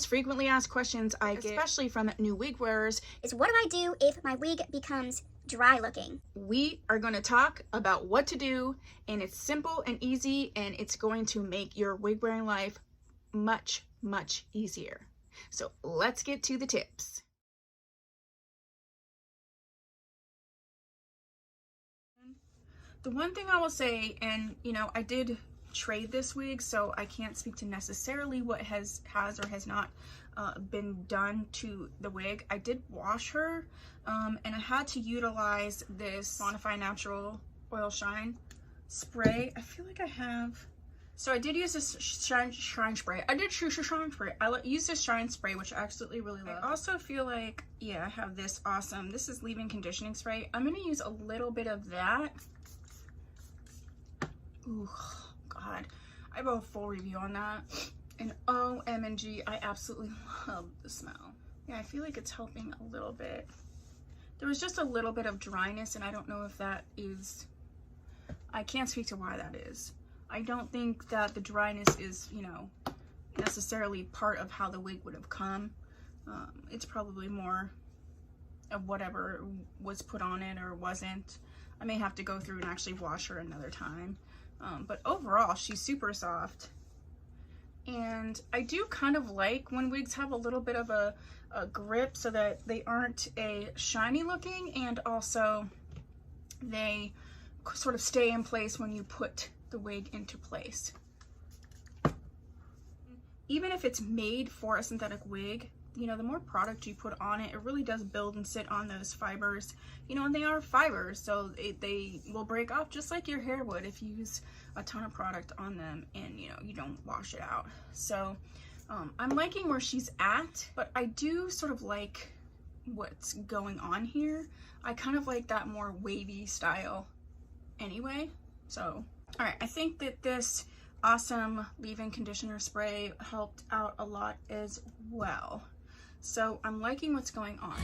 most frequently asked questions I get, especially from new wig wearers, is what do I do if my wig becomes dry looking? We are going to talk about what to do, and it's simple and easy, and it's going to make your wig wearing life much, much easier. So let's get to the tips. The one thing I will say, and you know, I did trade this wig, so I can't speak to necessarily what has or has not been done to the wig. I did wash her, and I had to utilize this Bonfi Natural Oil Shine spray. I feel like I have, so I did use this shine spray. I did choose a shine spray. I use this shine spray, which I absolutely really love. I also feel like, yeah, I have this awesome, this is leave-in conditioning spray. I'm gonna use a little bit of that. Ooh, God, I have a full review on that, and OMG, I absolutely love the smell. Yeah, I feel like it's helping a little bit. There was just a little bit of dryness, and I don't know if that is, I can't speak to why that is. I don't think that the dryness is, you know, necessarily part of how the wig would have come. It's probably more of whatever was put on it or wasn't. I may have to go through and actually wash her another time. But overall, she's super soft. And I do kind of like when wigs have a little bit of a grip so that they aren't a shiny looking, and also they sort of stay in place when you put the wig into place. Even if it's made for a synthetic wig, you know, the more product you put on it, it really does build and sit on those fibers, you know, and they are fibers, so they will break off just like your hair would if you use a ton of product on them and, you know, you don't wash it out. So I'm liking where she's at, but I do sort of like what's going on here. I kind of like that more wavy style anyway. So, all right, I think that this awesome leave-in conditioner spray helped out a lot as well. So I'm liking what's going on.